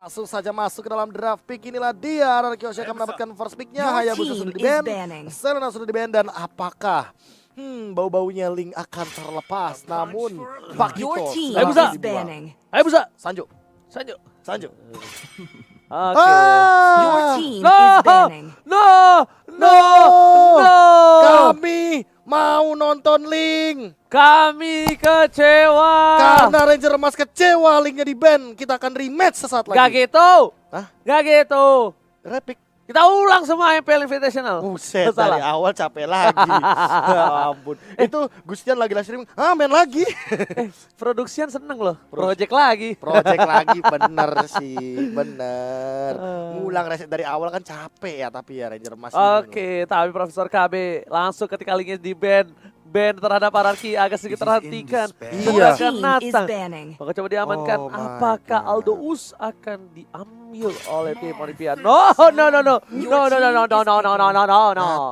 Langsung saja masuk ke dalam draft pick. Inilah dia RRQ akan mendapatkan first picknya. Hayabusa sudah di-ban, Selena sudah di-ban, dan apakah bau-baunya Link akan terlepas? Namun Pakito Hayabusa dibuang. Hayabusa Sanjo. Oke. Your team No! is banning. No! No! No! Kami mau nonton Link. Kami kecewa. Karena Ranger Emas kecewa Linknya di-ban. Kita akan rematch sesaat lagi. Gak gitu. Hah? Gak gitu. Repick. Kita ulang semua MPL Invitational. Buset, Salah. dari awal capek lagi. Ya ampun. Itu Gustian lagi live streaming. Main lagi. Produksian seneng loh. Project lagi. Project lagi, bener sih. Bener. Ngulang reset dari awal kan capek ya. Tapi ya Ranger Emas ini. Oke, tapi Profesor KB langsung ketika linknya di ban terhadap Ararki agak sedikit terhentikan. Iya. Your team is Nathan. banning. Maka coba diamankan. Oh my Apakah God. Aldo Us akan diambil oleh tim Olympia? No. No.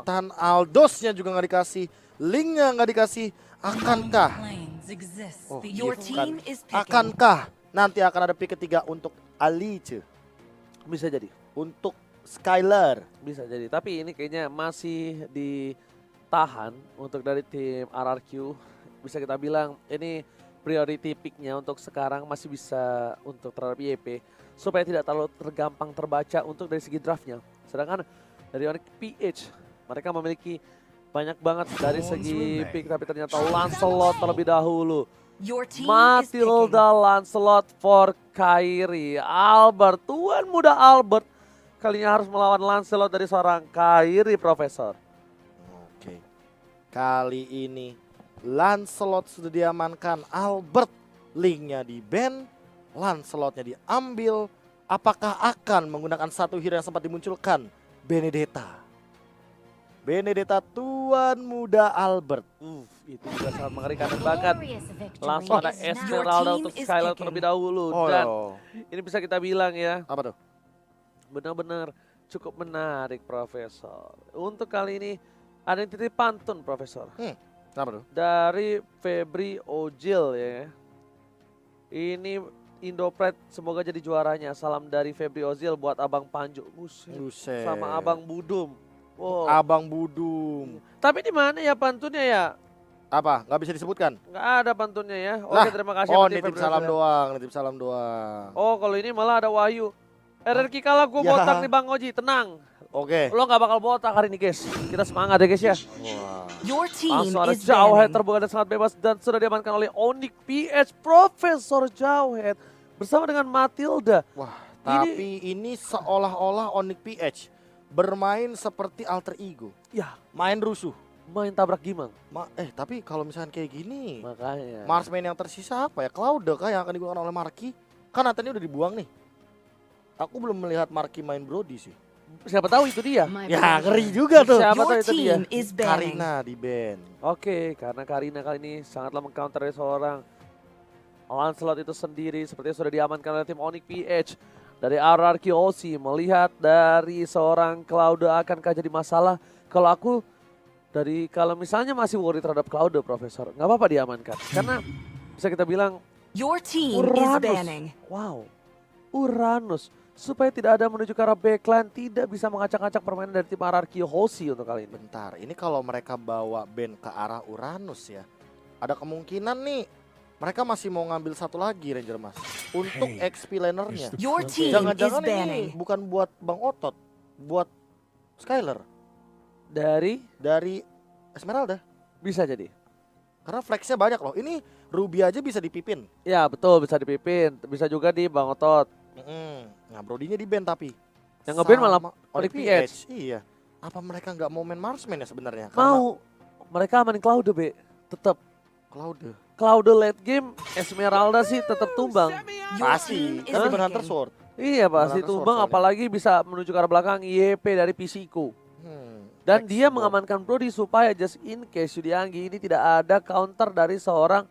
Nathan Aldosnya juga nggak dikasih. Linknya nggak dikasih. Akankah? Oh, Your iya, team bukan. is picking. Akankah nanti akan ada pick ketiga untuk Alice? Bisa jadi. Untuk Skylar? Bisa jadi. Tapi ini kayaknya masih ditahan untuk dari tim RRQ. Bisa kita bilang ini priority picknya untuk sekarang masih bisa untuk terhadap YP. Supaya tidak terlalu tergampang terbaca untuk dari segi draftnya. Sedangkan dari Onyx PH mereka memiliki banyak banget dari segi pick. Tapi ternyata Lancelot terlebih dahulu. Your team is Matilda Lancelot for Kairi. Albert, tuan muda Albert. Kalinya harus melawan Lancelot dari seorang Kairi, Profesor. Oke. Kali ini Lancelot sudah diamankan. Albert Linknya di-ban. Lancelotnya diambil. Apakah akan menggunakan satu hero yang sempat dimunculkan? Benedetta. Benedetta tuan muda Albert. Itu juga sangat mengerikan dan bahkan langsung ada Esmeralda untuk is Skylar picking. terlebih dahulu. Oh, Dan ini bisa kita bilang ya, apa tuh? benar-benar cukup menarik, Profesor. Untuk kali ini ada yang titip pantun, Profesor. Kenapa tuh? Dari Febri Ojil ya. Ini Indopret semoga jadi juaranya. Salam dari Febri Ozil buat Abang Panju. Buset. Sama Abang Budum. Wow. Abang Budum. Tapi di mana ya pantunnya ya? Apa? Nggak bisa disebutkan? Nggak ada pantunnya ya. Oke, Lah, terima kasih. Oh, berarti nitip Febri salam Ozil. doang, nitip salam doang. Oh, kalau ini malah ada Wahyu. RRQ kalah gue Ya. botak nih Bang Oji, tenang. Oke. Lo nggak bakal botak hari ini guys. Kita semangat ya guys ya. Wah. Your team Langsung ada is Jauhead banning. terbuka dan sangat bebas dan sudah diamankan oleh Onyx PH Profesor Jauhead bersama dengan Matilda. Wah, tapi ini seolah-olah Onyx PH bermain seperti alter ego. Ya, Main rusuh. main tabrak gimang. Tapi kalau misalnya kayak gini, Makanya. Marksman yang tersisa apa ya? Cloud kah yang akan digunakan oleh Marky? Kan Nathan udah dibuang nih. Aku belum melihat Marky main Brody sih. Siapa tahu itu dia. Ya, ngeri juga tuh. Siapa tahu Your itu dia. team is banning. Karina di ban. Oke, karena Karina kali ini sangatlah mengcounter dari seorang Lancelot itu sendiri. Sepertinya sudah diamankan oleh tim Onyx PH. Dari RRQ OC melihat dari seorang Cloud akankah jadi masalah. Kalau misalnya masih worry terhadap Cloud, Profesor, nggak apa-apa diamankan. Karena bisa kita bilang Your team is Uranus. banning. Wow, Uranus. Supaya tidak ada menuju ke arah backline, tidak bisa mengacak-acak permainan dari tim RRQ Hoshi untuk kali ini. Bentar, ini kalau mereka bawa band ke arah Uranus ya, ada kemungkinan nih mereka masih mau ngambil satu lagi Ranger Mas untuk XP lanernya. Your team is Jangan-jangan ini banning. bukan buat Bang Otot, buat Skylar dari Esmeralda. Bisa jadi. Karena flexnya banyak loh. Ini Ruby aja bisa dipipin. Ya betul, bisa dipipin. Bisa juga di Bang Otot. Nah, Brodinya di ban tapi. Yang nge-ban malah Sama Onyx Onyx PH. Iya. Apa mereka nggak mau main Marksman ya sebenarnya? Mau. Mereka amanin Cloud, Be. Tetap. Cloud. Cloud late game, Esmeralda sih tetap tumbang. Pasti. team Kan is di Hunter picking. Sword. Iya pasti Benar-benar tumbang, soalnya. apalagi bisa menuju ke arah belakang YP dari PCku. Dan dia Flexible. mengamankan Brody supaya just in case Yudianggi ini tidak ada counter dari seorang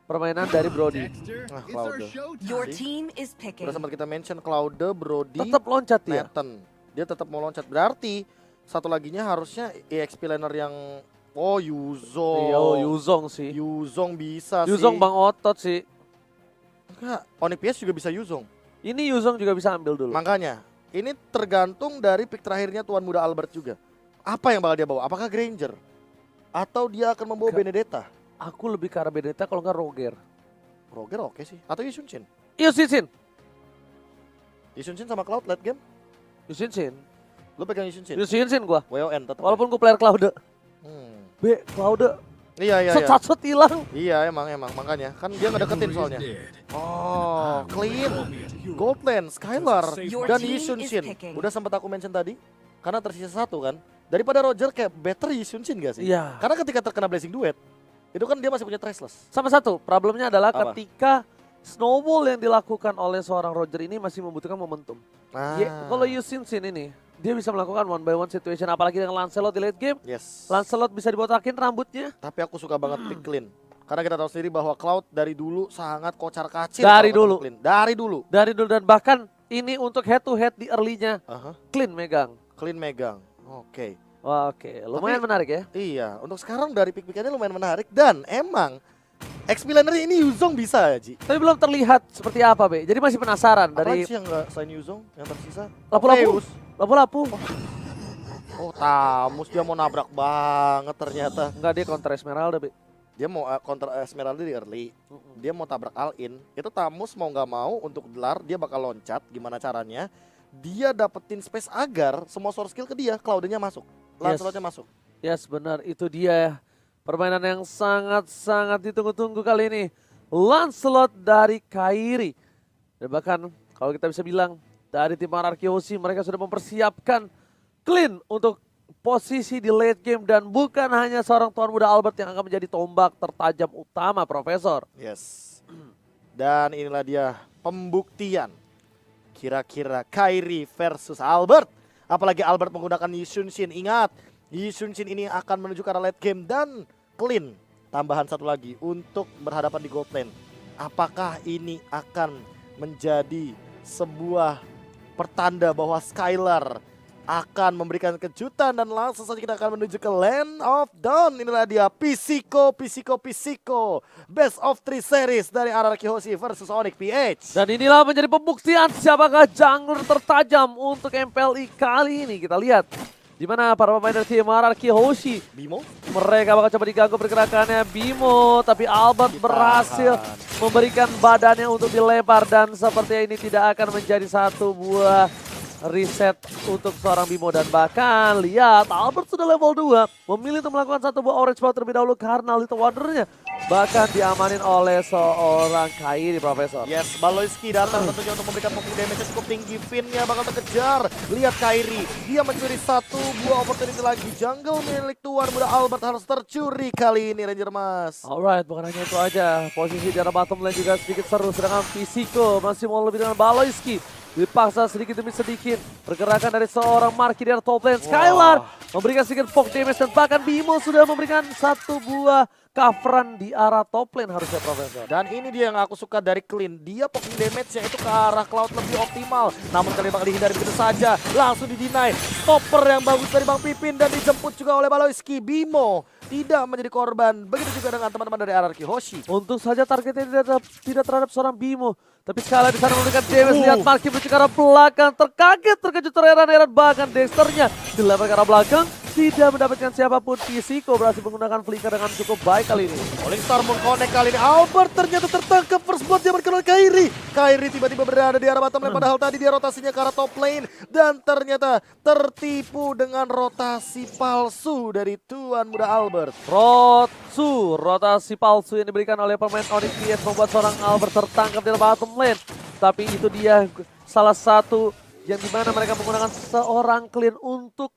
permainan dari Brody. Nah, Cloud. Your team is picking. Udah sempat kita mention Cloud, Brody, Tetap loncat dia. Nathan. Dia tetap mau loncat. Berarti satu laginya harusnya EXP laner yang Yuzong. Iya, Yuzong sih. Yuzong bisa sih. Yuzong Bang Otot sih. Enggak, Onyx PS juga bisa Yuzong. Ini Yuzong juga bisa ambil dulu. Makanya, ini tergantung dari pick terakhirnya Tuan Muda Albert juga. Apa yang bakal dia bawa? Apakah Granger? Atau dia akan membawa Benedetta? Aku lebih ke arah Benedetta kalau nggak Roger. Roger oke sih. Atau Yusunshin? Yusin. Yusunshin sama Cloud late game? Yusin. Lu pegang Yusunshin? Yusin gua. WON tetap. Walaupun gue player Cloud. Cloud Iya. set hilang. Iya emang makanya kan dia ngedeketin soalnya. Oh, clean. Goldland, Skylar, dan Yusunshin. Udah sempat aku mention tadi karena tersisa satu kan. Daripada Roger kayak better Yusunshin gak sih? Iya. Karena ketika terkena Blazing Duet itu kan dia masih punya Traceless. Sama satu, problemnya adalah Apa? ketika snowball yang dilakukan oleh seorang Roger ini masih membutuhkan momentum. Kalau Yusin ini, dia bisa melakukan one by one situation, apalagi dengan Lancelot di late game. Yes. Lancelot bisa dibotakin rambutnya. Tapi aku suka banget pick Clean. Karena kita tahu sendiri bahwa Cloud dari dulu sangat kocar kacir. Dari kalau dulu. ketemu Clean. Dari dulu. Dan bahkan ini untuk head to head di early-nya. Clean megang. Clean megang. Oke. Wah, oke, lumayan menarik ya. Iya, untuk sekarang dari pick-pickannya lumayan menarik. Dan emang XP laner ini Yuzong bisa ya, Ji? Tapi belum terlihat seperti apa, Be. Jadi masih penasaran Apalagi dari sih yang nggak selain Yuzong yang tersisa? lapu-lapu. Orpheus. Lapu-lapu. Oh, Tamus dia mau nabrak banget ternyata. Enggak, dia counter Esmeralda, Be. Dia mau counter Esmeralda di early. Dia mau tabrak all-in. Itu Tamus mau nggak mau untuk gelar dia bakal loncat. Gimana caranya? Dia dapetin space agar semua source skill ke dia. Cloud-nya masuk. Lancelotnya masuk. Yes, benar. Itu dia permainan yang sangat-sangat ditunggu-tunggu kali ini. Lancelot dari Kairi. Dan bahkan kalau kita bisa bilang dari tim RRQ Hoshi mereka sudah mempersiapkan Clean untuk posisi di late game. Dan bukan hanya seorang Tuan Muda Albert yang akan menjadi tombak tertajam utama, Profesor. Yes. Dan inilah dia pembuktian. Kira-kira Kairi versus Albert. Apalagi Albert menggunakan Yusunshin. Ingat, Yusunshin ini akan menuju ke arah late game dan Clean. Tambahan satu lagi untuk berhadapan di gold lane. Apakah ini akan menjadi sebuah pertanda bahwa Skylar akan memberikan kejutan dan langsung saja kita akan menuju ke Land of Dawn. Inilah dia Physico. Best of 3 series dari RRQ Hoshi versus Onyx PH. Dan inilah menjadi pembuktian siapakah jungler tertajam untuk MPLI kali ini. Kita lihat di mana para pemain dari tim RRQ Hoshi. Bimo. Mereka bakal coba diganggu pergerakannya Bimo. Tapi Albert berhasil memberikan badannya untuk dilempar. Dan sepertinya ini tidak akan menjadi satu buah reset untuk seorang Bimo. Dan bahkan lihat Albert sudah level 2. Memilih untuk melakukan satu buah orange power terlebih dahulu karena Little Wondernya bahkan diamanin oleh seorang Kairi, Profesor. Yes, Baloyski datang tentunya untuk memberikan poking damage yang cukup tinggi. Finnya bakal terkejar. Lihat Kairi, dia mencuri satu buah opportunity lagi. Jungle milik Tuan Muda Albert harus tercuri kali ini, Ranger Mas. Alright, bukan hanya itu aja. Posisi di arah bottom lane juga sedikit seru. Sedangkan Physico masih mau lebih dengan Baloyski. Dipaksa sedikit demi sedikit. Pergerakan dari seorang Marky di arah top lane. Skylar memberikan sedikit poke damage. Dan bahkan Bimo sudah memberikan satu buah coveran di arah top lane harusnya, Profesor. Dan ini dia yang aku suka dari Clean. Dia poking damage-nya itu ke arah Cloud lebih optimal. Namun kali bakal dihindari begitu saja. Langsung di-deny. Stopper yang bagus dari Bang Pipin. Dan dijemput juga oleh Baloyski. Bimo tidak menjadi korban. Begitu juga dengan teman-teman dari RRQ Hoshi. Untung saja targetnya tidak terhadap seorang Bimo. Tapi sekali di sana memberikan damage. Lihat Marky menuju ke arah belakang. Terkejut, terheran-heran. Bahkan Dexternya dilempar ke arah belakang. Tidak mendapatkan siapapun. Physico berhasil menggunakan flicker dengan cukup baik kali ini. Falling Star meng-connect kali ini. Albert ternyata tertangkap. First blood dia berkenal Kairi. Kairi tiba-tiba berada di arah bottom lane. Padahal tadi dia rotasinya ke arah top lane. Dan ternyata tertipu dengan rotasi palsu dari Tuan Muda Albert. Rotasi palsu yang diberikan oleh pemain Onyx PS membuat seorang Albert tertangkap di bottom lane. Tapi itu dia salah satu yang dimana mereka menggunakan seorang Clean untuk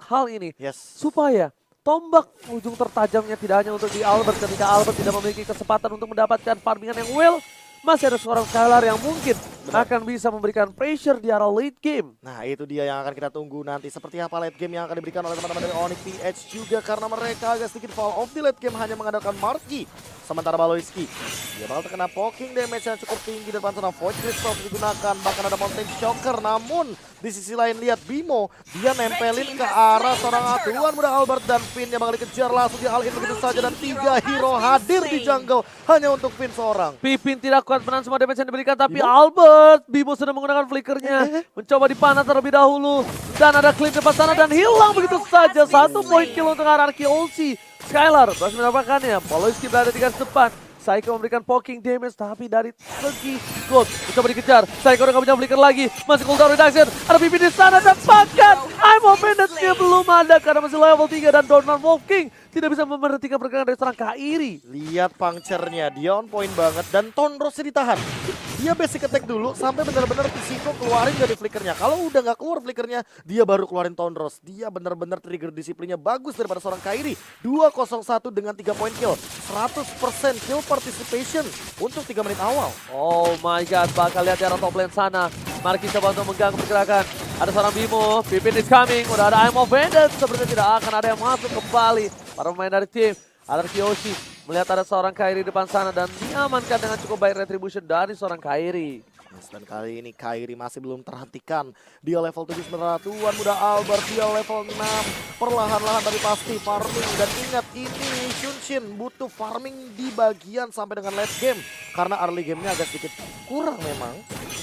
hal ini. Yes. Supaya tombak ujung tertajamnya tidak hanya untuk di Albert. Ketika Albert tidak memiliki kesempatan untuk mendapatkan farmingan yang well, masih ada seorang Skylar yang mungkin akan bisa memberikan pressure di arah late game. Nah itu dia yang akan kita tunggu nanti. Seperti apa late game yang akan diberikan oleh teman-teman dari Onyx PH juga. Karena mereka agak sedikit fall off di late game hanya mengandalkan Marky. Sementara Baloiski, dia bakal terkena poking damage yang cukup tinggi di depan sana. Void Crystal digunakan, bahkan ada Mountain Shocker. Namun di sisi lain lihat Bimo, dia nempelin ke arah seorang Tuan Muda Albert dan Finn yang bakal dikejar langsung di all in begitu saja. Dan 3 hero hadir di jungle hanya untuk Finn seorang. Pipin tidak kuat menahan semua damage yang diberikan, tapi Albert, Bimo sudah menggunakan flickernya, mencoba dipanah terlebih dahulu. Dan ada clip depan sana dan hilang begitu saja. 1 point kill untuk RRQ Olsi. Skylar berhasil mendapatkannya. Poloiski berada di garis depan. Saiko memberikan poking damage, tapi dari segi gold mencoba dikejar. Saiko udah gak punya flicker lagi, masih cooldown reduction. Ada Pipin di sana dan bahkan I'm offended-nya belum ada karena masih level 3 dan Dornan Wolf King tidak bisa memberhentikan pergerakan dari seorang Kairi. Lihat puncture-nya, dia on point banget dan Tonrosnya ditahan. Dia basic attack dulu sampai benar-benar Pisiko keluarin dari flickernya. Kalau udah nggak keluar flickernya, dia baru keluarin Tonros. Dia benar-benar trigger disiplinnya bagus daripada seorang Kairi. 201 dengan 3 point kill. 100% kill participation untuk 3 menit awal. Oh my god, bakal lihat di arah top lane sana. Mari kita coba untuk mengganggu pergerakan. Ada seorang Bimo, Pipin is coming. Udah ada I'm offended, sepertinya tidak akan ada yang masuk kembali. Para pemain dari tim RRQ Olsi melihat ada seorang Kairi depan sana dan diamankan dengan cukup baik retribution dari seorang Kairi. Dan kali ini Kairi masih belum terhentikan. Dia level 7 sebenarnya Tuan Muda Albert, dia level 6. Perlahan-lahan tapi pasti farming. Dan ingat ini Shunshin butuh farming di bagian sampai dengan late game. Karena early gamenya agak sedikit kurang memang.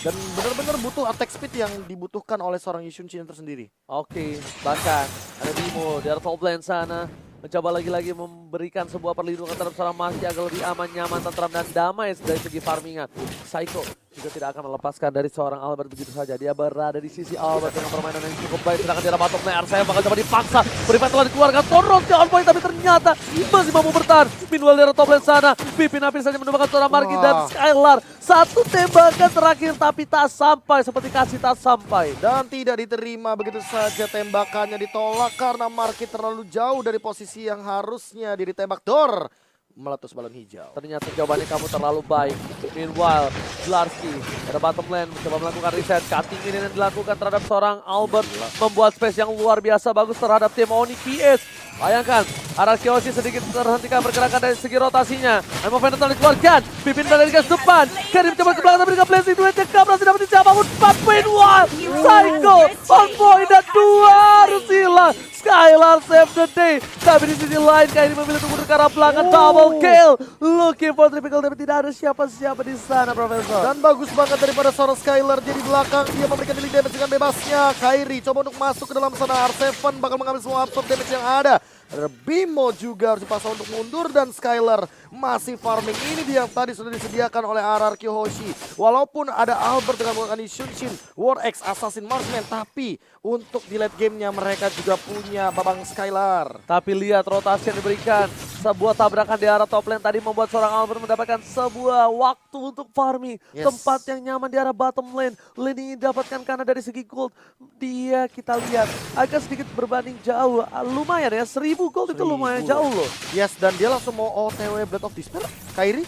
Dan benar-benar butuh attack speed yang dibutuhkan oleh seorang Shunshin tersendiri. Oke, bahkan ada Bimo di arah top lane sana. Mencoba lagi-lagi memberikan sebuah perlindungan terhadap seorang Maki agar lebih aman, nyaman, tentram, dan damai dari segi farmingan. Saiko juga tidak akan melepaskan dari seorang Albert begitu saja. Dia berada di sisi Albert dengan permainan yang cukup baik. Sedangkan di arah bottom lane Arsaya bakal coba dipaksa. Private telah dikeluarkan, Tonros on point tapi ternyata masih mampu bertahan. Meanwhile di arah top lane sana, Pipin hampir saja menemukan seorang Marki dan Skylar. Satu tembakan terakhir tapi tak sampai, seperti kasih tak sampai. Dan tidak diterima begitu saja, tembakannya ditolak karena Marki terlalu jauh dari posisi yang harusnya diri tembak. Dor meletus balon hijau. Ternyata jawabannya kamu terlalu baik. Meanwhile, Zlarski pada bottom lane mencoba melakukan reset. Cutting ini yang dilakukan terhadap seorang Albert membuat space yang luar biasa bagus terhadap tim Onyx PS. Bayangkan, RRQ Olsi sedikit terhentikan pergerakan dari segi rotasinya. Emo Veneton dikeluarkan, Pipin berada di garis depan. Karim coba ke belakang tapi dengan blessing duetnya berhasil dapat dijawab. 4 poin, wow! Psycho, on point dan 2 harus hilang. Skylar save the day. Tapi di sisi lain Kairi memilih untuk ke arah belakang, double kill. Looking for triple tapi tidak ada siapa-siapa di sana, Profesor. Dan bagus banget daripada seorang Skylar, dia di belakang, dia memberikan healing damage dengan bebasnya. Kairi coba untuk masuk ke dalam sana, R7 bakal mengambil semua absorb damage yang ada. Ada Bimo juga harus dipaksa untuk mundur dan Skylar masih farming. Ini dia yang tadi sudah disediakan oleh RRQ Hoshi. Walaupun ada Albert dengan menggunakan Shunshin, War X, Assassin, Marksman, tapi untuk di late gamenya mereka juga punya Babang Skylar. Tapi lihat rotasi yang diberikan. Sebuah tabrakan di arah top lane tadi membuat seorang Albert mendapatkan sebuah waktu untuk farming. Yes. Tempat yang nyaman di arah bottom lane. Lane ini didapatkan karena dari segi gold. Dia kita lihat agak sedikit berbanding jauh. Lumayan ya, 1000 gold itu lumayan jauh loh. Yes, dan dia langsung mau OTW Blade of Despair. Kairi?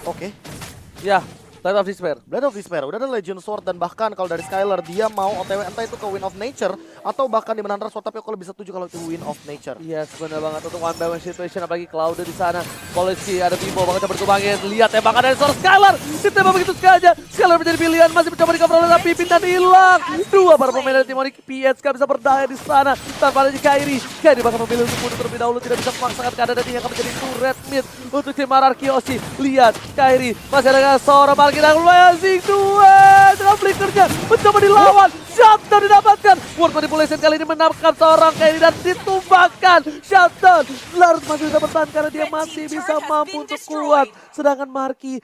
Oke. Ya, Blade of Despair. Blade of Despair, udah ada Legion Sword dan bahkan kalau dari Skylar dia mau OTW entah itu ke Wind of Nature atau bahkan di Menandra Sword, tapi aku lebih setuju kalau itu Wind of Nature. Yes, benar banget untuk one by one situation apalagi Cloud di sana. Polisi ada Bimo bakal coba berkembangin. Lihat tembakan dari seorang Skylar. Ditembak begitu saja. Skylar menjadi pilihan, masih mencoba di-cover oleh Pipin dan hilang. Dua para pemain dari tim Onyx PS gak bisa berdaya di sana tanpa adanya Kairi. Kairi bakal memilih untuk mundur terlebih dahulu, tidak bisa memaksakan keadaan dan akan menjadi turret mid untuk tim RRQ Olsi. Lihat Kairi masih ada seorang Marki dan Blazing duet dengan flickernya mencoba dilawan. Shutdown didapatkan. World Manipulation kali ini menangkap seorang Kairi dan ditumbangkan. Shutdown. Lars masih bisa bertahan karena dia masih bisa mampu untuk kuat. Sedangkan Marki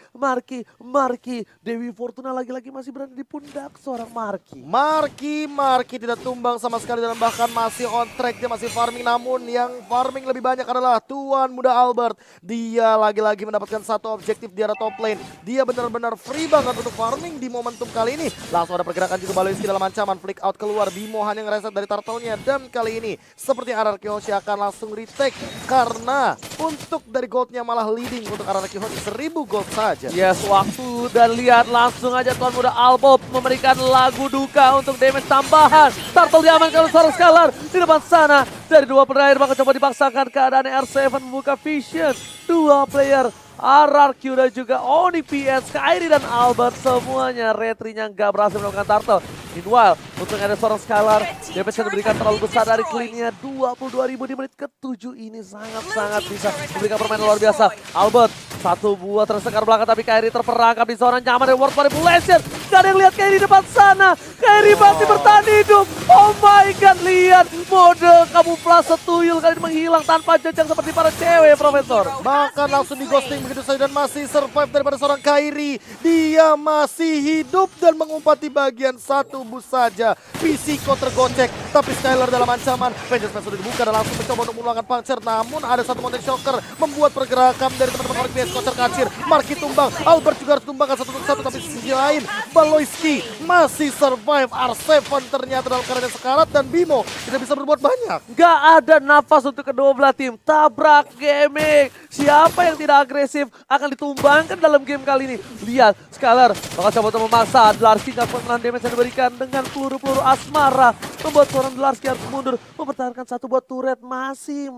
Dewi Fortuna lagi-lagi masih berada di pundak seorang Marki. Marki tidak tumbang sama sekali dan bahkan masih on track, dia masih farming. Namun yang farming lebih banyak adalah Tuan Muda Albert. Dia lagi-lagi mendapatkan satu objektif di arah top lane. Dia benar-benar free banget untuk farming di momentum kali ini. Langsung ada pergerakan juga Baloiski dalam ancaman. ancaman. Flick out keluar, Bimo hanya ngereset dari turtle-nya. Dan kali ini seperti RRQ Hoshi akan langsung retake. Karena untuk dari goldnya malah leading untuk RRQ Hoshi 1000 gold saja. Yes, waktu dan lihat langsung aja tuan muda Albob memberikan lagu duka untuk damage tambahan. Turtle diamankan oleh seorang Scalar di depan sana. Dari dua player bakal coba dipaksakan keadaan R7 membuka vision. Dua player RRQ dan juga Onyx PS, Kairi dan Albert semuanya retry-nya nggak berhasil melakukan turtle. Meanwhile, untuk ada seorang Scalar, damage yang diberikan terlalu besar dari clean-nya 22.000 di menit ke-7 ini sangat-sangat bisa memberikan permainan luar biasa. Albert, satu buah tersekar belakang tapi Kairi terperangkap di zona nyaman dari World Manipulation. Gak ada yang lihat Kairi di depan sana. Kairi masih bertahan hidup. Oh my god, lihat mode kamuflase tuyul kali ini menghilang tanpa jejak seperti para cewek, Profesor. Bahkan langsung di ghosting begitu saja dan masih survive daripada seorang Kairi. Dia masih hidup dan mengumpat di bagian satu bus saja. Pisiko tergocek tapi Skylar dalam ancaman. Vengeance Pass sudah dibuka dan langsung mencoba untuk mengulangkan puncture. Namun ada satu Mountain Shocker membuat pergerakan dari teman-teman Onyx PS kocar kacir. Marky tumbang, Albert juga harus tumbangkan satu untuk satu. Tapi di sisi lain Baloyski masih survive. R7 ternyata dalam keadaan sekarat dan Bimo tidak bisa berbuat banyak. Gak ada nafas untuk kedua belah tim. Tabrak gaming. Siapa yang tidak agresif akan ditumbangkan dalam game kali ini. Lihat, Scalar bakal coba untuk memaksa. Dlarski gak kuat menahan damage yang diberikan dengan peluru-peluru asmara. Membuat seorang Dlarski harus mundur. Mempertahankan satu buat turret. Masih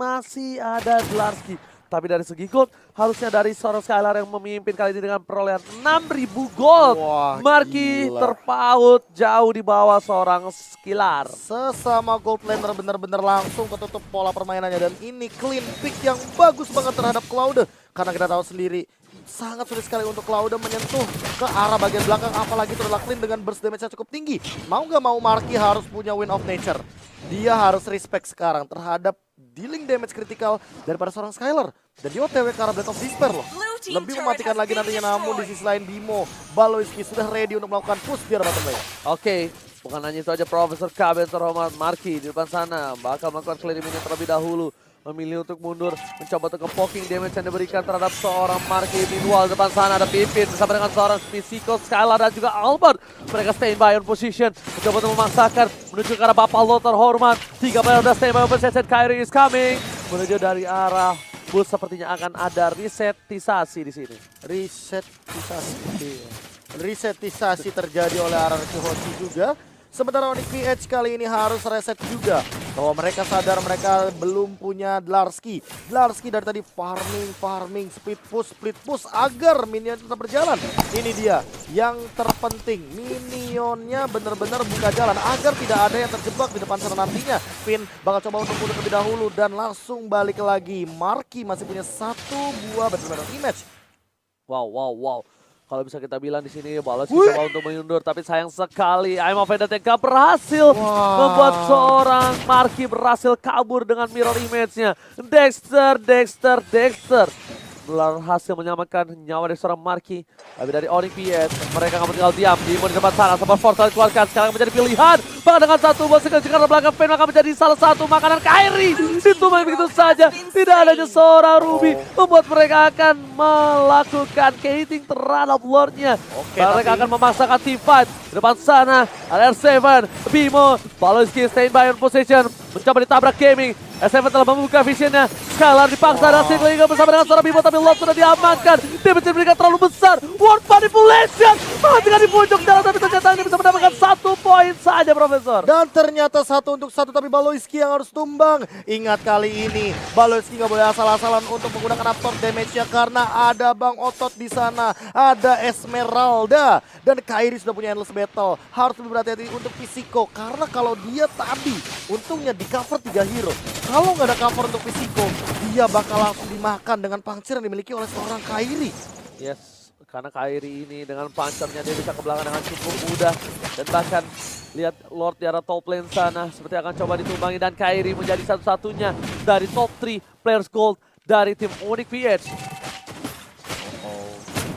ada Dlarski. Tapi dari segi gold, harusnya dari seorang Scalar yang memimpin kali ini dengan perolehan 6.000 gold. Wah, Marky gila. terpaut jauh di bawah seorang Scalar. Sesama gold laner benar-benar langsung ketutup pola permainannya. Dan ini clean pick yang bagus banget terhadap Cloud. Karena kita tahu sendiri sangat sulit sekali untuk Cloud menyentuh ke arah bagian belakang. Apalagi itu adalah clean dengan burst damage yang cukup tinggi. Mau nggak mau Marky harus punya win of nature. Dia harus respect sekarang terhadap dealing damage kritikal daripada seorang Skylar. Dan dia OTW ke arah Blade of Despair loh. Lebih mematikan lagi nantinya, namun di sisi lain Bimo, Baloyski sudah ready untuk melakukan push di arah bottom lane. Oke, bukan hanya itu aja Profesor KB terhormat Marky di depan sana bakal melakukan clearing minion terlebih dahulu. Memilih untuk mundur, mencoba untuk poking damage yang diberikan terhadap seorang Marky. Meanwhile depan sana ada Pipin bersama dengan seorang Pisiko, Skylar dan juga Albert. Mereka stay by on position, mencoba untuk memaksakan menuju ke arah Bapak Lo terhormat. 3 player udah stay by on position, Kairi is coming. Menuju dari arah bus sepertinya akan ada resetisasi di sini. Resetisasi terjadi oleh RRQ Hoshi juga. Sementara Onyx PH kali ini harus reset juga. Bahwa mereka sadar mereka belum punya Dlarski. Dlarski dari tadi farming, split push agar minion tetap berjalan. Ini dia yang terpenting. Minionnya benar-benar buka jalan agar tidak ada yang terjebak di depan sana nantinya. Finn bakal coba untuk mundur terlebih dahulu dan langsung balik lagi. Marky masih punya satu buah battle image. Wow. Kalau bisa kita bilang di sini Balos coba untuk mengundur, tapi sayang sekali I'm of Vendetta gak berhasil membuat seorang Marky berhasil kabur dengan mirror image-nya. Dexter berhasil menyelamatkan nyawa dari seorang Marky. Tapi dari Onyx PS mereka nggak tinggal diam. Bimo di depan sana, support force kali keluarkan. Sekarang menjadi pilihan. Bahkan dengan satu bos sekali karena belakang Fen akan menjadi salah satu makanan Kairi. Ditumbang begitu saja. Tidak adanya seorang Ruby membuat mereka akan melakukan gating terhadap Lordnya. Mereka akan memaksakan team fight. Di depan sana ada R7, Bimo, Baloyski stand by on position. Mencoba ditabrak gaming. S7 telah membuka visionnya. Scalar dipaksa dan Sigling bersama dengan seorang Bimo, tapi Lord sudah diamankan. Damage diberikan terlalu besar. World Manipulation menghasilkan di pojok jalan, tapi ternyata ini bisa mendapatkan 1 poin saja, Profesor. Dan ternyata 1 untuk 1, tapi Baloyski yang harus tumbang. Ingat kali ini Baloyski nggak boleh asal-asalan untuk menggunakan absorb damage-nya karena ada Bang Otot di sana, ada Esmeralda dan Kairi sudah punya endless battle. Harus lebih berhati-hati untuk Pisiko karena kalau dia tadi untungnya di cover 3 hero. Kalau nggak ada cover untuk Pisiko, dia bakal langsung dimakan dengan puncture yang dimiliki oleh seorang Kairi. Yes, karena Kairi ini dengan punchernya dia bisa ke belakang dengan cukup mudah. Dan bahkan lihat Lord di arah top lane sana seperti akan coba ditumbangi. Dan Kairi menjadi satu-satunya dari top 3 players gold dari tim Onyx PH.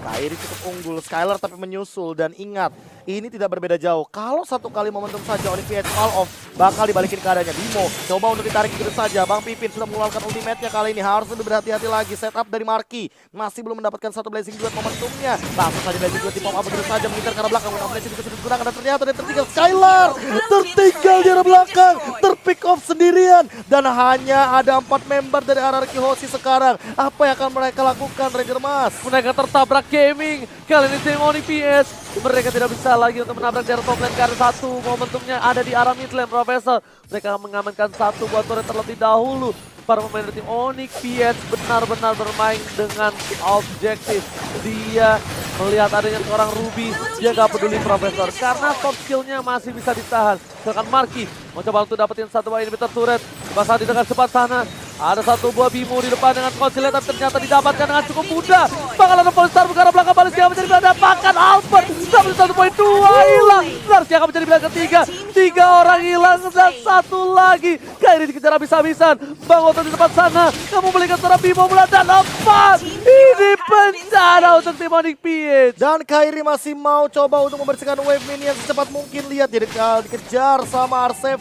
Kairi cukup unggul, Skylar tapi menyusul. Dan ingat, ini tidak berbeda jauh. Kalau satu kali momentum saja Onyx PH all off, bakal dibalikin keadaannya. Bimo coba untuk ditarik gitu saja. Bang Pipin sudah mengeluarkan ultimate-nya kali ini. Harus lebih berhati-hati lagi. Setup dari Marky. Masih belum mendapatkan satu Blazing Duet momentumnya. Langsung saja Blazing Duet di pop up begitu saja. Mengincar ke arah belakang. Combination juga sudah digunakan. Dan ternyata dia tertinggal. Skylar tertinggal di arah belakang. Terpick off sendirian. Dan hanya ada 4 member dari RRQ Hoshi sekarang. Apa yang akan mereka lakukan, Ranger Mas? Mereka tertabrak gaming. Kali ini tim Onyx PS. Mereka tidak bisa lagi untuk menabrak dari top lane karena satu momentumnya ada di arah mid lane, Profesor. Mereka mengamankan satu buat turret terlebih dahulu. Para pemain dari tim Onyx PS benar-benar bermain dengan objektif. Dia melihat adanya seorang Ruby, dia gak peduli Profesor karena top skillnya masih bisa ditahan. Sedangkan Marky mau coba untuk dapetin satu buah inhibitor turret. Bahasa di dekat sepat sana. Ada satu buah Bimo di depan dengan Conciliate, tapi ternyata didapatkan dengan cukup mudah. Bakal ada Polestar ke arah belakang, Valencia menjadi pilihan, bahkan Albert sampai 1.2 hilang. Larsia akan menjadi pilihan ketiga. 3 orang hilang dan satu lagi. Kairi dikejar habis-habisan. Bang Oto di depan sana, kamu belikan seorang Bimo mulai dan lepas. Ini bencana untuk tim Onyx PH. Dan Kairi masih mau coba untuk membersihkan wave minion secepat mungkin. Lihat dia dikejar sama R7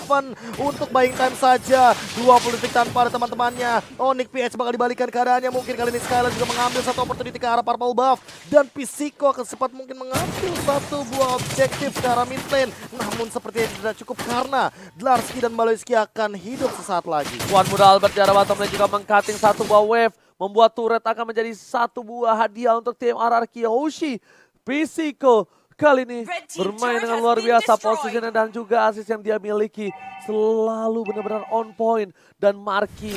untuk buying time saja. 20 detik tanpa ada teman-temannya. Onyx PH bakal dibalikan keadaannya. Mungkin kali ini Skylar juga mengambil satu opportunity ke arah purple buff. Dan Pisiko akan secepat mungkin mengambil satu buah objektif ke arah mid lane. Namun sepertinya tidak cukup karena Dlarsky dan Baloyski akan hidup sesaat lagi. Tuan muda Albert di arah bottom lane juga meng-cutting satu buah wave. Membuat turret akan menjadi satu buah hadiah untuk tim RRQ Hoshi. Pisiko kali ini bermain dengan luar biasa posisinya dan juga assist yang dia miliki. Selalu benar-benar on point. Dan Marky.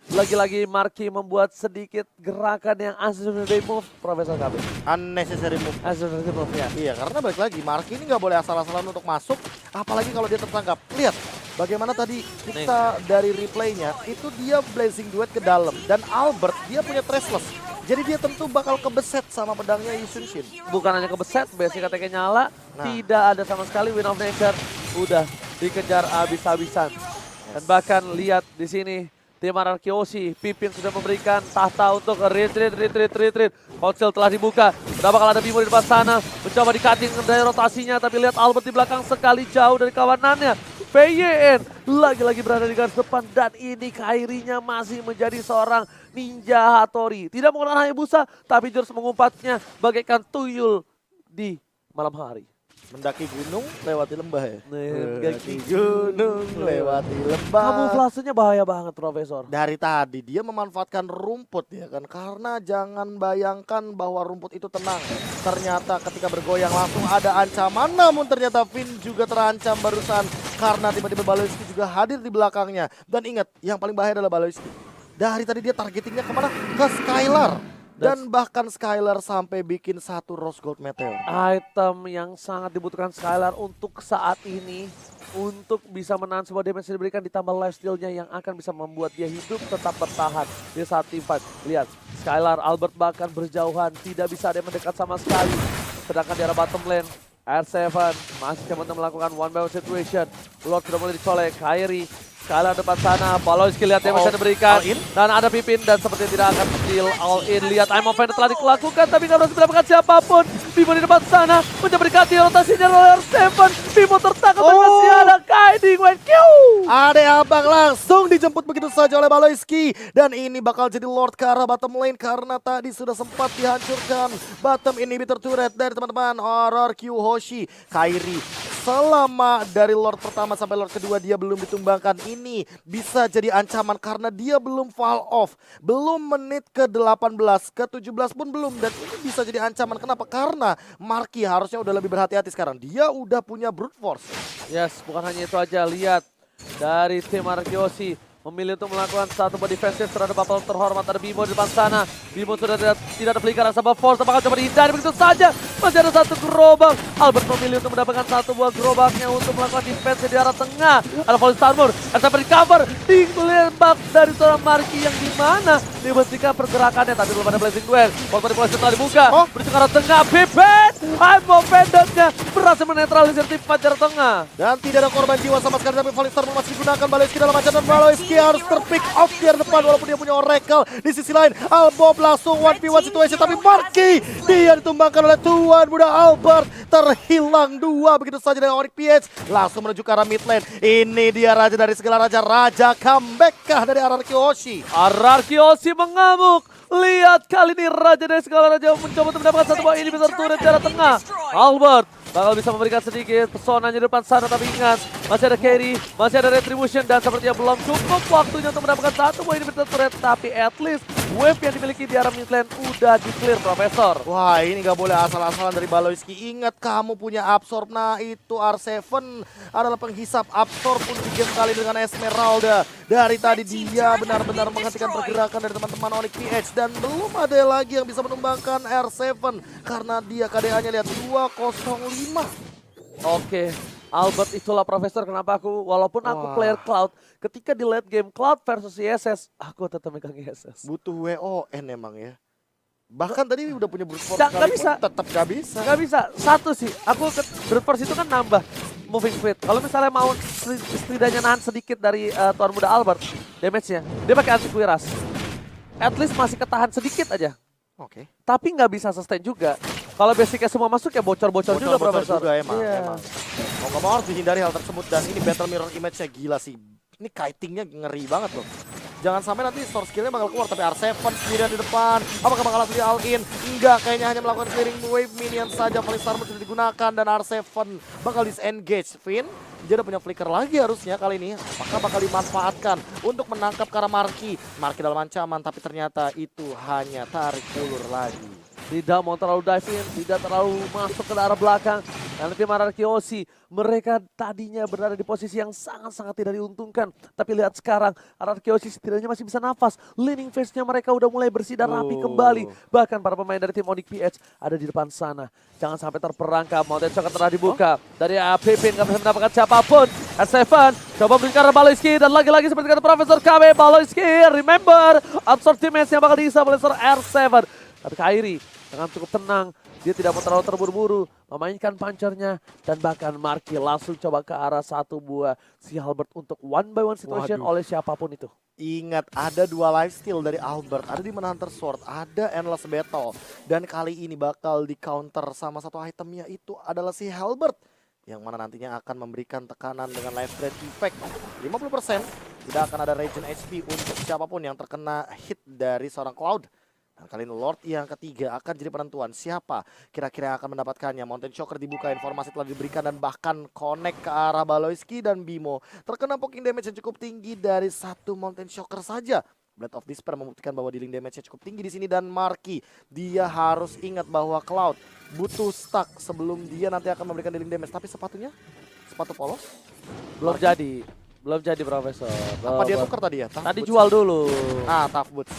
Lagi-lagi Marky membuat sedikit gerakan yang unnecessary move, Profesor KB. Unnecessary move. Unnecessary move ya. Iya, karena balik lagi Marky ini nggak boleh asal-asalan untuk masuk. Apalagi kalau dia tertangkap. Lihat bagaimana tadi kita dari replaynya itu dia Blazing Duet ke dalam. Dan Albert dia punya Trestless. Jadi dia tentu bakal kebeset sama pedangnya Yusun Shin. Bukan hanya kebeset, basic KTK nyala. Tidak ada sama sekali Win of Nature. Udah dikejar habis-habisan. Dan bahkan lihat di sini tim RRQ Hoshi, Pipin sudah memberikan tahta untuk retreat. Konsel telah dibuka. Udah bakal ada Bimo di depan sana. Mencoba di-cutting dari rotasinya. Tapi lihat Albert di belakang sekali jauh dari kawanannya. PYN lagi-lagi berada di garis depan. Dan ini Kairinya masih menjadi seorang ninja Hattori. Tidak menggunakan Hayabusa, tapi jurus mengumpatnya bagaikan tuyul di malam hari. Mendaki gunung, lewati lembah ya? Mendaki gunung, lewati lembah. Kamuflasenya bahaya banget, Profesor. Dari tadi dia memanfaatkan rumput ya kan. Karena jangan bayangkan bahwa rumput itu tenang. Ternyata ketika bergoyang langsung ada ancaman. Namun ternyata Finn juga terancam barusan. Karena tiba-tiba Baloyski juga hadir di belakangnya. Dan ingat, yang paling bahaya adalah Baloyski. Dari tadi dia targetingnya kemana? Ke Skylar. Dan bahkan Skylar sampai bikin satu Rose Gold Meteor. Item yang sangat dibutuhkan Skylar untuk saat ini. Untuk bisa menahan sebuah damage yang diberikan ditambah lifesteal-nya yang akan bisa membuat dia hidup tetap bertahan di saat teamfight. Lihat, Skylar, Albert bahkan berjauhan. Tidak bisa ada yang mendekat sama sekali. Sedangkan di arah bottom lane, R7 masih coba melakukan one by one situation. Lord sudah mulai dicolek, Kairi. Skylar depan sana, Baloyski lihat yang bisa diberikan. Dan ada Pipin dan sepertinya tidak akan deal all in. Lihat I'm Offender telah dilakukan tapi nggak berhasil mendapatkan siapapun. Bimo di depan sana, mencoba dikati rotasinya oleh R7. Bimo tertangkap tapi masih ada Guiding Wind Q. Ade abang langsung dijemput begitu saja oleh Baloyski. Dan ini bakal jadi Lord ke arah bottom lane karena tadi sudah sempat dihancurkan bottom inhibitor turret dari teman-teman RRQ Hoshi. Kairi selama dari Lord pertama sampai Lord kedua dia belum ditumbangkan. Ini bisa jadi ancaman karena dia belum fall off. Belum menit ke-18, ke-17 pun belum. Dan ini bisa jadi ancaman. Kenapa? Karena Marky harusnya udah lebih berhati-hati sekarang. Dia udah punya brute force. Yes, bukan hanya itu aja. Lihat dari tim RRQ Hoshi memilih untuk melakukan satu buah defensif terhadap Bapak terhormat. Ada Bimo di depan sana. Bimo sudah tidak ada pelikaran sama force. Apakah coba dihindari begitu saja. Masih ada satu gerobak. Albert memilih untuk mendapatkan satu buah gerobaknya untuk melakukan defense di arah tengah. Ada Falling Starmore. Ada recover. Ditembak dari seorang Marky yang dimana dihentikan pergerakannya. Tapi belum ada Blazing Duel. Waktu di setelah dibuka. Menuju ke arah tengah. Pipin. I'm Offender-nya berhasil menetralisir tim Fajar tengah. Dan tidak ada korban jiwa sama sekali. Tapi Falling Starmore masih digunakan. Baloyski dalam ancaman Baloyski. dia harus terpick off di depan walaupun dia punya Oracle. Di sisi lain Albob langsung 1v1 situation, tapi Marky dia ditumbangkan oleh Tuan Muda Albert. Terhilang 2 begitu saja dari Onyx PH. Langsung menuju ke arah mid lane. Ini dia raja dari segala raja. Raja comeback kah dari RRQ Hoshi? RRQ Hoshi mengamuk. Lihat kali ini raja dari segala raja mencoba untuk mendapatkan satu buah inhibitor turret jarak tengah. Albert bakal bisa memberikan sedikit pesonanya di depan sana, tapi ingat masih ada carry, masih ada retribution, dan sepertinya belum cukup waktunya untuk mendapatkan satu buah inhibitor turret. Tapi at least wave yang dimiliki di arah mid lane udah di clear, Profesor. Wah, ini gak boleh asal-asalan dari Baloyski. Ingat kamu punya absorb. Nah itu R7 adalah penghisap absorb untuk game kali dengan Esmeralda. Dari tadi dia benar-benar menghentikan pergerakan dari teman-teman Onyx PH. Dan belum ada lagi yang bisa menumbangkan R7. Karena dia KDA-nya lihat 205. Oke, Albert itulah Profesor kenapa walaupun aku player Cloud, ketika di late game Cloud versus ISS, aku tetap megang ISS. Butuh WON emang ya. Bahkan tadi udah punya brute force Nggak bisa. tetap gak bisa. Gak bisa, satu sih, aku brute force itu kan nambah moving speed. Kalau misalnya mau setidaknya nahan sedikit dari Tuan Muda Albert, damage-nya, dia pakai anti kuiras. At least masih ketahan sedikit aja. Oke. Tapi nggak bisa sustain juga. Kalau basicnya semua masuk ya bocor-bocor juga, Profesor. Juga emang, Iya. emang. Mau gak mau harus dihindari hal tersebut. Dan ini battle mirror image-nya gila sih. Ini kitingnya ngeri banget loh. Jangan sampai nanti source skill-nya bakal keluar, tapi R7 sendirian di depan. Apakah bakal langsung di all in? Enggak, kayaknya hanya melakukan clearing wave minion saja. Valistar sudah digunakan dan R7 bakal disengage. Finn, dia udah punya flicker lagi harusnya kali ini. Apakah bakal dimanfaatkan untuk menangkap ke arah Marky? Marky dalam ancaman, tapi ternyata itu hanya tarik ulur lagi. Tidak mau terlalu dive in, tidak terlalu masuk ke arah belakang. Dan tim RRQ Hoshi, mereka tadinya berada di posisi yang sangat-sangat tidak diuntungkan. Tapi lihat sekarang, RRQ Hoshi setidaknya masih bisa nafas. Leaning phase-nya mereka udah mulai bersih dan rapi kembali. Bahkan para pemain dari tim Onyx PH ada di depan sana. Jangan sampai terperangkap, Mountain Shocker telah dibuka. Dari Pipin nggak bisa mendapatkan siapapun. S7 coba berikan Baloyski, dan lagi-lagi seperti kata Profesor KB, Baloyski, remember, absorb damage yang bakal diisa oleh R7. Tapi Kairi dengan cukup tenang, dia tidak mau terlalu terburu-buru, memainkan punchernya, dan bahkan Marky langsung coba ke arah satu buah si Albert untuk one by one situation oleh siapapun itu. Ingat, ada 2 lifesteal dari Albert, ada di Hunter Sword, ada Endless Battle. Dan kali ini bakal di counter sama satu itemnya, itu adalah si Halbert. Yang mana nantinya akan memberikan tekanan dengan life threat effect 50%. Tidak akan ada regen HP untuk siapapun yang terkena hit dari seorang Cloud. Dan kali ini Lord yang ketiga akan jadi penentuan siapa kira-kira yang akan mendapatkannya. Mountain Shocker dibuka, informasi telah diberikan dan bahkan connect ke arah Baloyski dan Bimo. Terkena poking damage yang cukup tinggi dari satu Mountain Shocker saja. Blade of Despair membuktikan bahwa dealing damage-nya cukup tinggi di sini, dan Marky dia harus ingat bahwa Cloud butuh stack sebelum dia nanti akan memberikan dealing damage. Tapi sepatunya, sepatu polos Belum jadi. Belum jadi, Profesor. apa dia tukar tadi ya? Tough Tadi boots. jual dulu. Tough boots.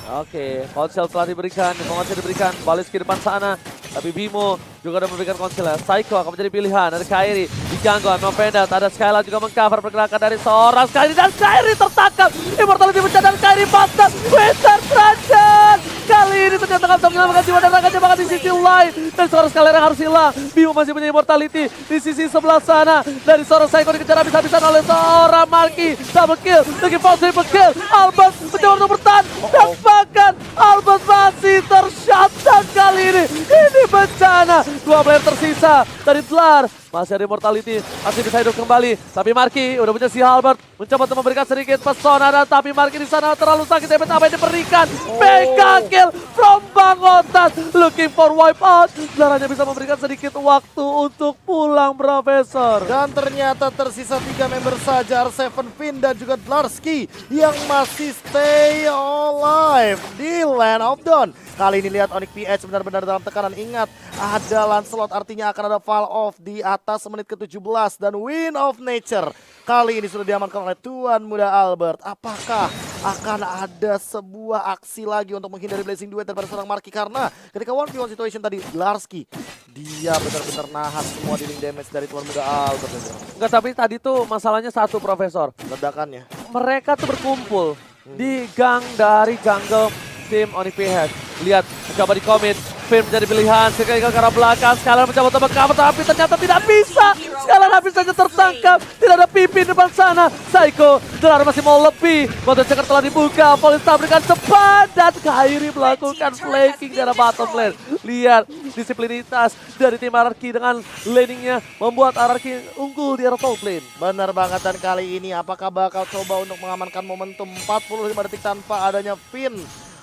Oke, konsel telah diberikan, informasi diberikan, Baloyski depan sana. Tapi Bimo juga udah memberikan konsel. Psycho akan menjadi pilihan. Ada Kairi diganggu, no pendat. Ada Skyla juga mengcover pergerakan dari seorang Kairi, dan Kairi tertangkap. Immortality pecah dan Kairi bastard. Winter Trajan. Kali ini ternyata akan menyelamatkan jiwa dan raganya bahkan di sisi lain. Dan seorang Skyla yang harus hilang. Bimo masih punya immortality di sisi sebelah sana. Dari seorang Psycho dikejar habis-habisan oleh seorang Marky. Double kill, lagi fall triple kill. Albert mencoba untuk bertahan. Dan bahkan Albert masih tershutdown kali ini. Ini bencana. 2 player tersisa dari Dlar. Masih ada immortality, masih bisa hidup kembali. Tapi Marky udah punya si Albert, mencoba untuk memberikan sedikit pesona, dan tapi Marky di sana terlalu sakit. Damage apa yang diberikan? Mega kill from Bang Otas, looking for wipe out. Dlar hanya bisa memberikan sedikit waktu untuk pulang, Profesor. Dan ternyata tersisa 3 member saja, R7, Finn dan juga Dlarski yang masih stay alive di Land of Dawn. Kali ini lihat Onyx PH benar-benar dalam tekanan. Ingat, ada Lancelot, artinya akan ada fall off di atas menit ke-17. Dan Wind of Nature kali ini sudah diamankan oleh Tuan Muda Albert. Apakah akan ada sebuah aksi lagi untuk menghindari Blazing Duet daripada seorang Marky? Karena ketika 1v1 situation tadi, Dlarski dia benar-benar nahan semua dealing damage dari Tuan Muda Albert. Enggak, tapi tadi tuh masalahnya satu, Profesor. Ledakannya. Mereka tuh berkumpul di gang dari jungle tim Onyx PH. Lihat, mencoba di commit. Finn menjadi pilihan, sekali ke arah belakang. Skylar mencoba untuk cover, tapi ternyata tidak bisa. Skylar habis saja tertangkap. Tidak ada Pipi depan sana. Psycho, Gelar masih mau lebih. Motor Checker telah dibuka. Polista berikan cepat. Dan Kairi melakukan flanking dari bottom lane. Lihat disiplinitas dari tim RRQ dengan laningnya membuat RRQ unggul di area top lane. Benar banget, dan kali ini apakah bakal coba untuk mengamankan momentum 45 detik tanpa adanya Finn?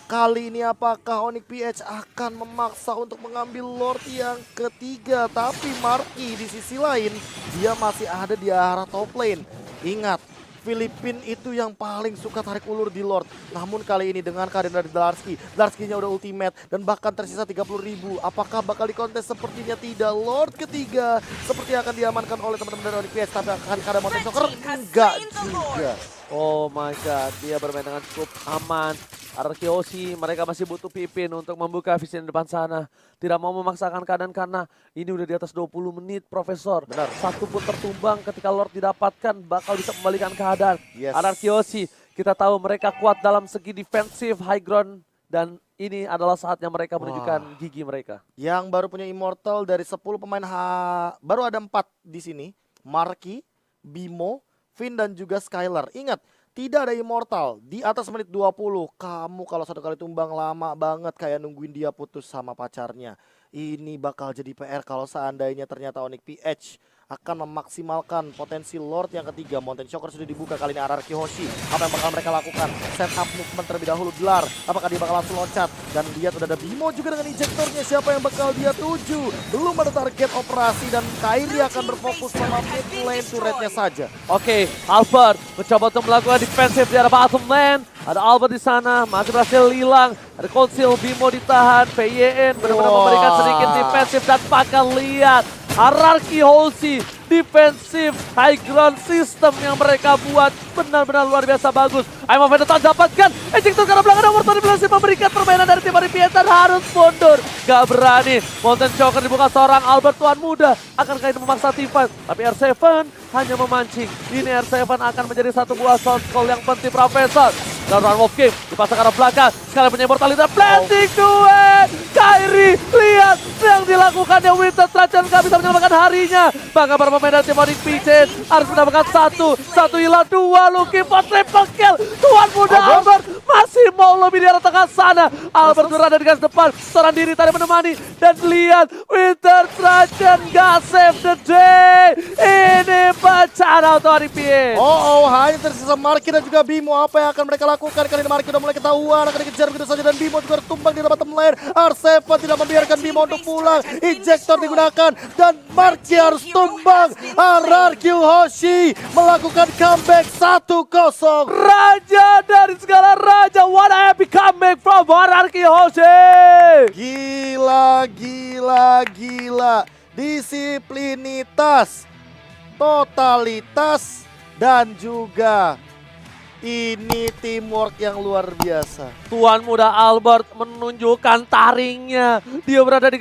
Kali ini apakah Onyx PH akan memaksa untuk mengambil Lord yang ketiga? Tapi Marky di sisi lain, dia masih ada di arah top lane. Ingat, Filipin itu yang paling suka tarik ulur di Lord. Namun kali ini dengan kehadiran dari Darski-nya udah ultimate dan bahkan tersisa 30.000. Apakah bakal dikontes? Sepertinya tidak. Lord ketiga seperti akan diamankan oleh teman-teman dari Onyx PH, tapi akan ada Mountain Choker? Enggak juga. Oh my god, dia bermain dengan cukup aman. RRQ Hoshi, mereka masih butuh Pipin untuk membuka vision di depan sana. Tidak mau memaksakan keadaan karena ini udah di atas 20 menit, Profesor. Benar. Satu pun tertumbang ketika Lord didapatkan bakal bisa membalikan keadaan. Yes. RRQ Hoshi, kita tahu mereka kuat dalam segi defensif, high ground. Dan ini adalah saatnya mereka menunjukkan gigi mereka. Yang baru punya Immortal dari 10 pemain baru ada 4 di sini. Marky, Bimo, Finn dan juga Skylar. Ingat, tidak ada Immortal di atas menit 20. Kamu kalau satu kali tumbang lama banget kayak nungguin dia putus sama pacarnya. Ini bakal jadi PR kalau seandainya ternyata Onyx PH akan memaksimalkan potensi Lord yang ketiga. Mountain Choker sudah dibuka kali ini RRQ Hoshi. Apa yang bakal mereka lakukan? Set up movement terlebih dahulu. Gelar, apakah dia bakal langsung loncat? Dan lihat udah ada Bimo juga dengan injektornya. Siapa yang bakal dia tuju? Belum ada target operasi dan Kairi akan berfokus sama mid lane turretnya saja. Oke, Albert mencoba untuk melakukan defensif di arah bottom lane. Ada Albert di sana, masih berhasil hilang. Ada Conceal, Bimo ditahan, PYN benar-benar Wah. memberikan sedikit defensif dan bakal lihat RRQ Hoshi defensif high ground system yang mereka buat benar-benar luar biasa bagus. Aim of Vendetta dapatkan, ejector karena belakang nomor 12 memberikan permainan dari tim RRQ dan harus mundur. Gak berani, Mountain Choker dibuka seorang Albert tuan muda. Akankah ini memaksa T5? Tapi R7 hanya memancing. Ini R7 akan menjadi satu buah sound call yang penting, Profesor. Dan Run Wolf Game dipasang ke arah belakang. Sekali punya immortality, planting duet. Kairi, lihat yang dilakukannya Winter Trajan gak bisa menyelamatkan harinya. Bahkan para pemain dari tim Onyx PH harus mendapatkan satu hilang, dua looking for triple kill. Tuan muda Albert masih mau lebih di arah tengah sana. Albert berada di garis depan, seorang diri tadi menemani. Dan lihat Winter Trajan gak save the day. Ini bencana untuk Onyx PH. Hanya tersisa Marky dan juga Bimo. Apa yang akan mereka lakukan? Kali ini Marky udah mulai ketahuan, akan dikejar begitu saja dan Bimo juga tumbang di bottom lane. R7 tidak membiarkan Bimo untuk pulang. Injektor digunakan dan Marky harus tumbang. RRQ Hoshi melakukan comeback 1-0. Raja dari segala raja, what a epic comeback from RRQ Hoshi. Gila. Disiplinitas, totalitas, dan juga ini teamwork yang luar biasa. Tuan muda Albert menunjukkan taringnya. Dia berada di